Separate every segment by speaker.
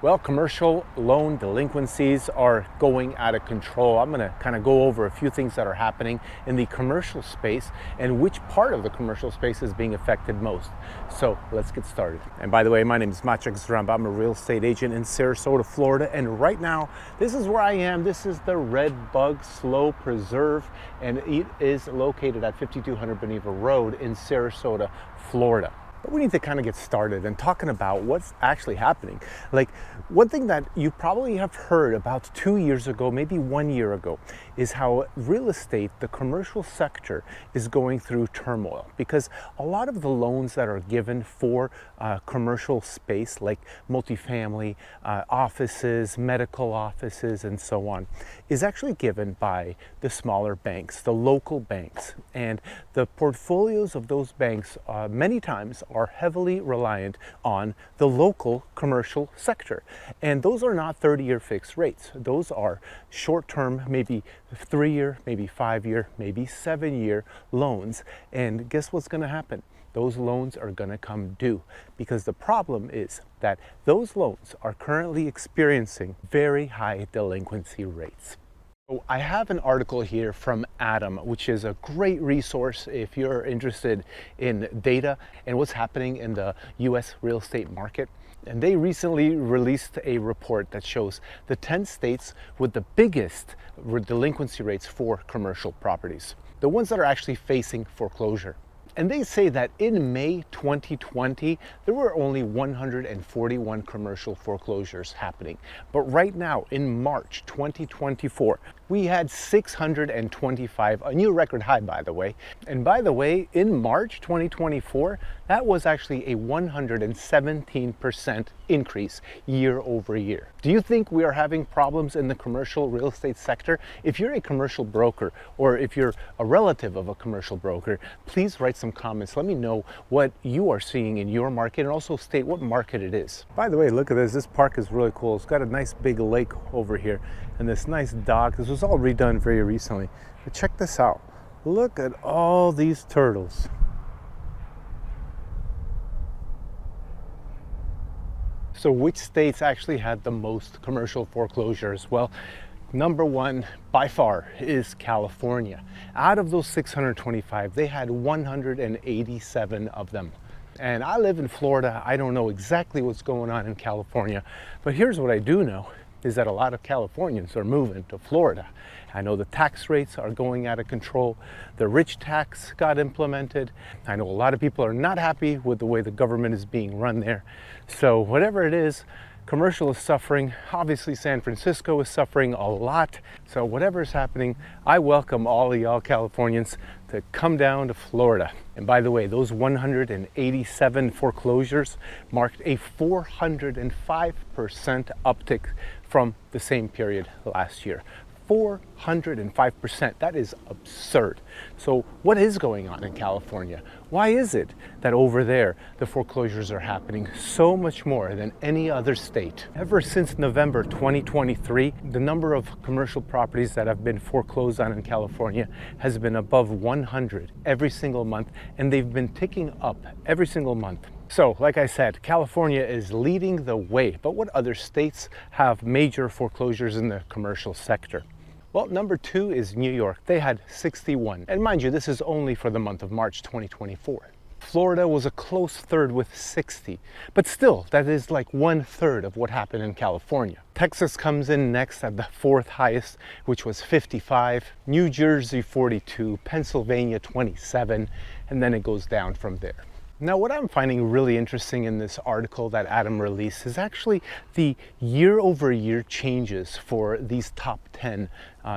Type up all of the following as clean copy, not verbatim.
Speaker 1: Well, commercial loan delinquencies are going out of control. I'm going to kind of go over a few things that are happening in the commercial space and which part of the commercial space is being affected most. So let's get started. And by the way, my name is Maciek Zaremba. I'm a real estate agent in Sarasota, Florida. And right now, this is where I am. This is the Red Bug Slow Preserve, and it is located at 5200 Beneva Road in Sarasota, Florida. But we need to kind of get started and talking about what's actually happening. Like, one thing that you probably have heard about 2 years ago, maybe 1 year ago, is how real estate, the commercial sector, is going through turmoil because a lot of the loans that are given for commercial space, like multifamily, offices, medical offices, and so on, is actually given by the smaller banks, the local banks. And the portfolios of those banks many times are heavily reliant on the local commercial sector. And those are not 30-year fixed rates. Those are short-term, maybe 3-year, maybe 5-year, maybe 7-year loans. And guess what's going to happen? Those loans are going to come due because the problem is that those loans are currently experiencing very high delinquency rates. So I have an article here from Adam, which is a great resource if you're interested in data and what's happening in the US real estate market. And they recently released a report that shows the 10 states with the biggest delinquency rates for commercial properties, the ones that are actually facing foreclosure. And they say that in May 2020, there were only 141 commercial foreclosures happening. But right now, in March 2024, we had 625, a new record high, by the way. And by the way, in March 2024, that was actually a 117% increase year over year. Do you think we are having problems in the commercial real estate sector? If you're a commercial broker or if you're a relative of a commercial broker, please write some comments. Let me know what you are seeing in your market and also state what market it is. By the way, look at this. This park is really cool. It's got a nice big lake over here and this nice dock. This was all redone very recently. But check this out. Look at all these turtles. So which states actually had the most commercial foreclosures? Well, number one by far is California. Out of those 625, they had 187 of them. And I live in Florida. I don't know exactly what's going on in California, but here's what I do know is that a lot of Californians are moving to Florida. I know the tax rates are going out of control. The rich tax got implemented. I know a lot of people are not happy with the way the government is being run there. So whatever it is, commercial is suffering. Obviously, San Francisco is suffering a lot. So whatever is happening, I welcome all of y'all Californians to come down to Florida. And by the way, those 187 foreclosures marked a 405% uptick from the same period last year. 405%. That is absurd. So what is going on in California? Why is it that over there the foreclosures are happening so much more than any other state? Ever since November 2023, the number of commercial properties that have been foreclosed on in California has been above 100 every single month, and they've been ticking up every single month. So, like I said, California is leading the way, but what other states have major foreclosures in the commercial sector? Well, number two is New York. They had 61. And mind you, this is only for the month of March 2024. Florida was a close third with 60. But still, that is like 1/3 of what happened in California. Texas comes in next at the fourth highest, which was 55. New Jersey, 42. Pennsylvania, 27. And then it goes down from there. Now, what I'm finding really interesting in this article that Adam released is actually the year-over-year changes for these top 10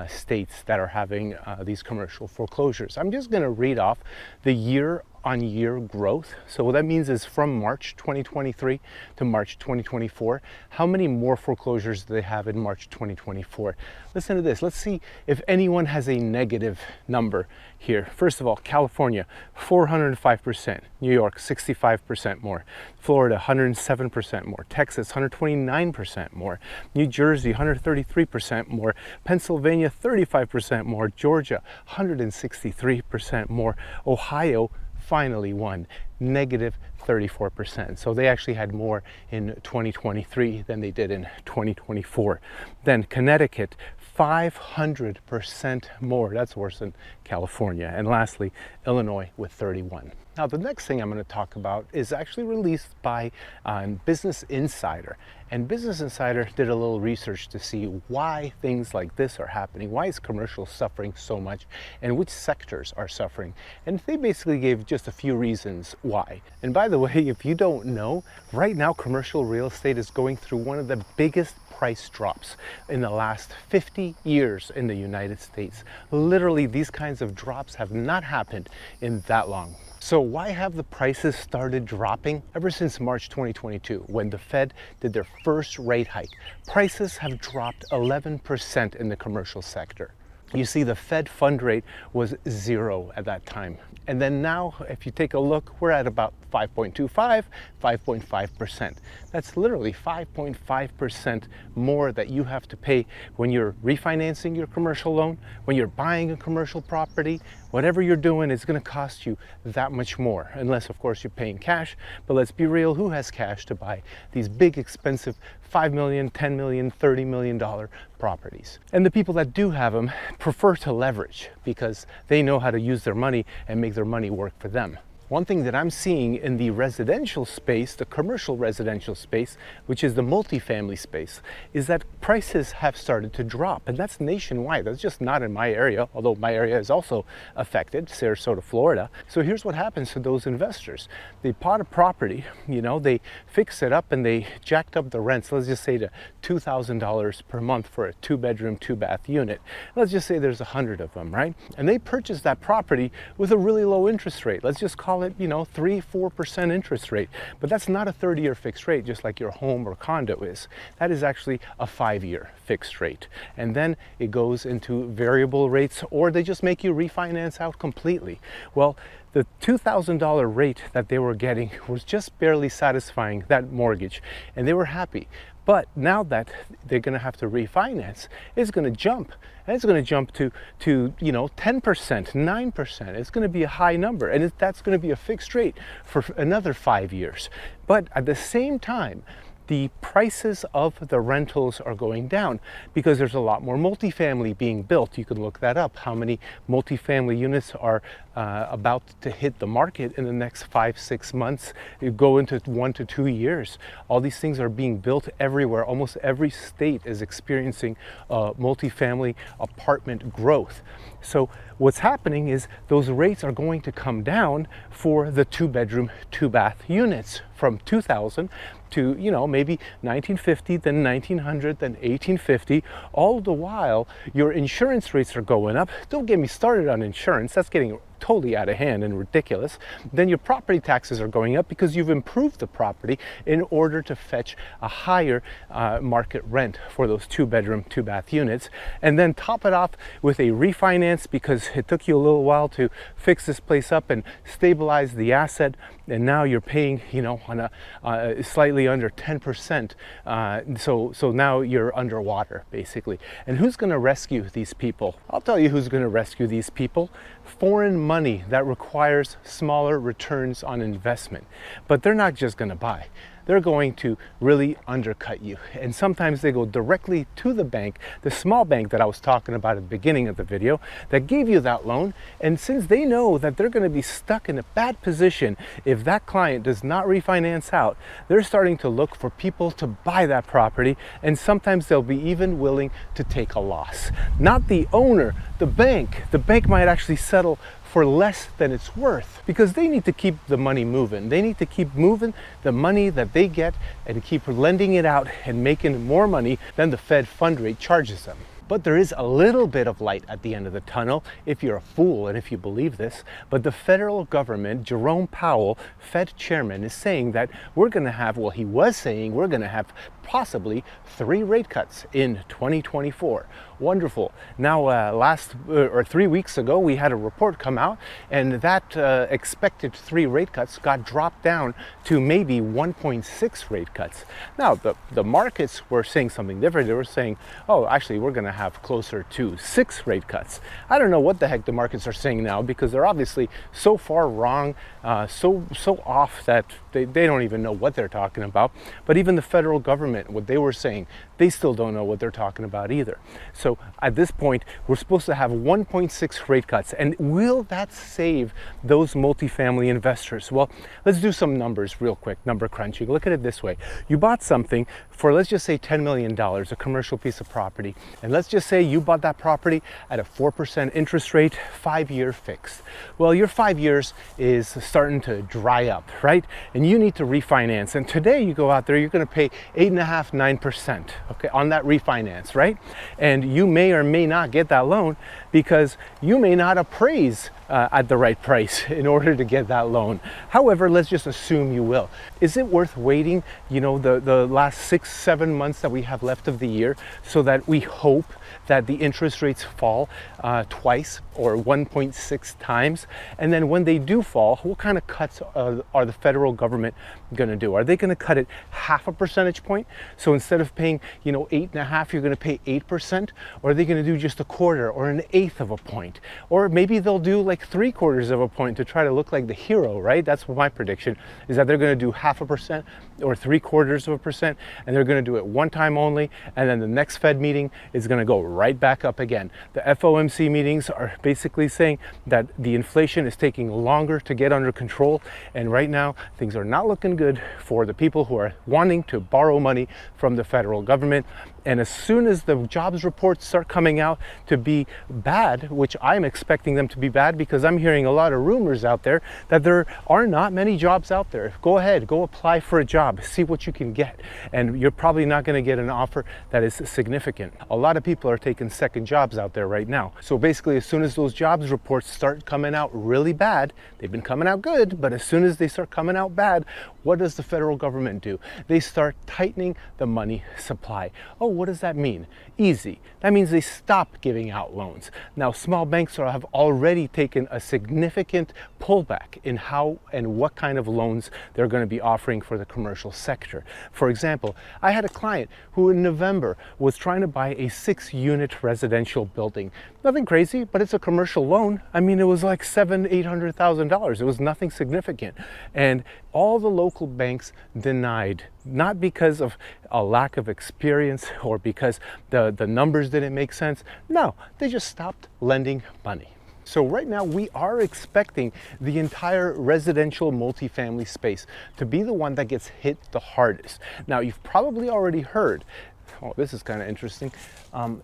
Speaker 1: states that are having these commercial foreclosures. I'm just going to read off the year-on-year growth. So what that means is from March 2023 to March 2024, how many more foreclosures do they have in March 2024? Listen to this. Let's see if anyone has a negative number here. First of all, California, 405%. New York, 65% more. Florida, 107% more. Texas, 129% more. New Jersey, 133% more. Pennsylvania, 35% more. Georgia, 163% more. Ohio finally won, negative 34%. So they actually had more in 2023 than they did in 2024. Then Connecticut, 500% more. That's worse than California. And lastly, Illinois with 31. Now, the next thing I'm going to talk about is actually released by Business Insider. And Business Insider did a little research to see why things like this are happening. Why is commercial suffering so much, and which sectors are suffering? And they basically gave just a few reasons why. And by the way, if you don't know, right now commercial real estate is going through one of the biggest price drops in the last 50 years in the United States. Literally, these kinds of drops have not happened in that long. So why have the prices started dropping? Ever since March 2022, when the Fed did their first rate hike, prices have dropped 11% in the commercial sector. You see, the Fed fund rate was 0 at that time. And then now, if you take a look, we're at about 5.25, 5.5%. That's literally 5.5% more that you have to pay when you're refinancing your commercial loan, when you're buying a commercial property. Whatever you're doing is going to cost you that much more, unless of course you're paying cash. But let's be real, who has cash to buy these big expensive $5 million, $10 million, $30 million properties? And the people that do have them prefer to leverage because they know how to use their money and make their money work for them. One thing that I'm seeing in the residential space, the commercial residential space, which is the multifamily space, is that prices have started to drop. And that's nationwide. That's just not in my area, although my area is also affected, Sarasota, Florida. So here's what happens to those investors. They bought a property, they fix it up and they jacked up the rents, let's just say to $2,000 per month for a 2-bedroom, 2-bath unit. Let's just say there's 100 of them, right? And they purchased that property with a really low interest rate. Let's just call it, 3-4% interest rate. But that's not a 30-year fixed rate, just like your home or condo is. That is actually a 5-year fixed rate. And then it goes into variable rates, or they just make you refinance out completely. Well, the $2,000 rate that they were getting was just barely satisfying that mortgage, and they were happy. But now that they're going to have to refinance, it's going to jump. And it's going to jump to 10%, 9%. It's going to be a high number. And that's going to be a fixed rate for another 5 years. But at the same time, the prices of the rentals are going down because there's a lot more multifamily being built. You can look that up. How many multifamily units are about to hit the market in the next 5-6 months? You go into 1 to 2 years. All these things are being built everywhere. Almost every state is experiencing multifamily apartment growth. So what's happening is those rates are going to come down for the 2-bedroom, 2-bath units from 2,000 to, maybe 1950, then 1900, then 1850. All the while, your insurance rates are going up. Don't get me started on insurance. That's getting totally out of hand and ridiculous. Then your property taxes are going up because you've improved the property in order to fetch a higher market rent for those 2-bedroom, 2-bath units. And then top it off with a refinance because it took you a little while to fix this place up and stabilize the asset. And now you're paying, on a slightly under 10%. So now you're underwater, basically. And who's going to rescue these people? I'll tell you who's going to rescue these people. Foreign money that requires smaller returns on investment. But they're not just going to buy. They're going to really undercut you. And sometimes they go directly to the bank, the small bank that I was talking about at the beginning of the video, that gave you that loan. And since they know that they're going to be stuck in a bad position if that client does not refinance out, they're starting to look for people to buy that property. And sometimes they'll be even willing to take a loss. Not the owner, the bank. The bank might actually settle for less than it's worth because they need to keep the money moving. They need to keep moving the money that they get and keep lending it out and making more money than the Fed fund rate charges them. But there is a little bit of light at the end of the tunnel if you're a fool and if you believe this. But the federal government, Jerome Powell, Fed chairman, is saying that we're going to have, well, he was saying we're going to have possibly 3 rate cuts in 2024. Wonderful. Now, 3 weeks ago, we had a report come out, and that expected 3 rate cuts got dropped down to maybe 1.6 rate cuts. Now, the markets were saying something different. They were saying, oh, actually, we're going to have closer to 6 rate cuts. I don't know what the heck the markets are saying now, because they're obviously so far wrong, so off that they don't even know what they're talking about. But even the federal government, what they were saying, they still don't know what they're talking about either. So at this point, we're supposed to have 1.6 rate cuts. And will that save those multifamily investors? Well, let's do some numbers real quick, number crunching. Look at it this way. You bought something for, let's just say $10 million, a commercial piece of property. And let's just say you bought that property at a 4% interest rate, 5-year fixed. Well, your 5 years is starting to dry up, right? And you need to refinance. And today you go out there, you're going to pay 8.5%, 9%, okay, on that refinance, right? And you may or may not get that loan because you may not appraise at the right price in order to get that loan. However, let's just assume you will. Is it worth waiting, the last 6-7 months that we have left of the year so that we hope that the interest rates fall twice or 1.6 times? And then when they do fall, what kind of cuts are the federal government going to do? Are they going to cut it 0.5 percentage point? So instead of paying, 8.5, you're going to pay 8%? Or are they going to do just 1/4 or 1/8 of a point? Or maybe they'll do like 3/4 of a point to try to look like the hero, right? That's what my prediction is, that they're going to do 0.5% or 0.75%, and they're going to do it one time only, and then the next Fed meeting is going to go right back up again. The FOMC meetings are basically saying that the inflation is taking longer to get under control, and right now things are not looking good for the people who are wanting to borrow money from the federal government. And as soon as the jobs reports start coming out to be bad, which I'm expecting them to be bad because I'm hearing a lot of rumors out there that there are not many jobs out there. Go ahead, go apply for a job, see what you can get. And you're probably not going to get an offer that is significant. A lot of people are taking second jobs out there right now. So basically, as soon as those jobs reports start coming out really bad, they've been coming out good, but as soon as they start coming out bad, what does the federal government do? They start tightening the money supply. Oh, what does that mean? Easy. That means they stop giving out loans. Now, small banks have already taken a significant pullback in how and what kind of loans they're going to be offering for the commercial sector. For example, I had a client who in November was trying to buy a 6-unit residential building. Nothing crazy, but it's a commercial loan. I mean, it was like $700,000-800,000. It was nothing significant. And all the local banks denied, not because of a lack of experience or because the numbers didn't make sense. No, they just stopped lending money. So right now we are expecting the entire residential multifamily space to be the one that gets hit the hardest. Now, you've probably already heard, oh, this is kind of interesting.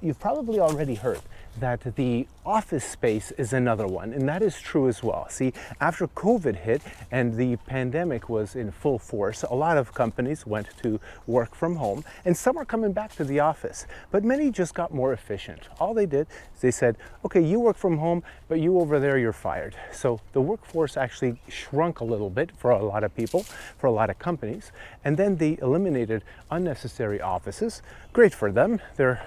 Speaker 1: You've probably already heard that the office space is another one, and that is true as well. See, after COVID hit and the pandemic was in full force, a lot of companies went to work from home, and some are coming back to the office, but many just got more efficient. All they did is they said, okay, you work from home, but you over there, you're fired. So the workforce actually shrunk a little bit for a lot of people, for a lot of companies, and then they eliminated unnecessary offices. Great for them. They're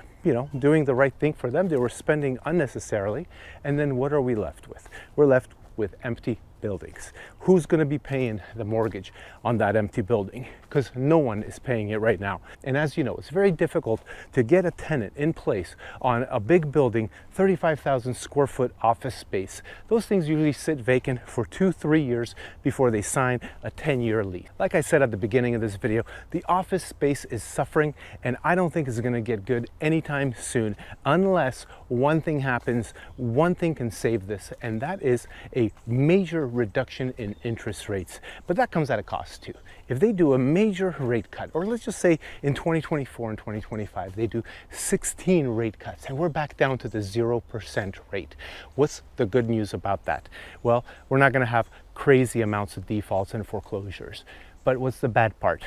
Speaker 1: doing the right thing for them. They were spending unnecessarily. And then what are we left with? We're left with empty buildings. Who's going to be paying the mortgage on that empty building? Because no one is paying it right now. And as you know, it's very difficult to get a tenant in place on a big building, 35,000 square foot office space. Those things usually sit vacant for 2-3 years before they sign a 10-year lease. Like I said at the beginning of this video, the office space is suffering, and I don't think it's going to get good anytime soon unless one thing happens. One thing can save this, and that is a major reduction in interest rates. But that comes at a cost too. If they do a major rate cut, or let's just say in 2024 and 2025, they do 16 rate cuts and we're back down to the 0% rate. What's the good news about that? Well, we're not going to have crazy amounts of defaults and foreclosures. But what's the bad part?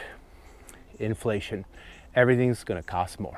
Speaker 1: Inflation. Everything's going to cost more.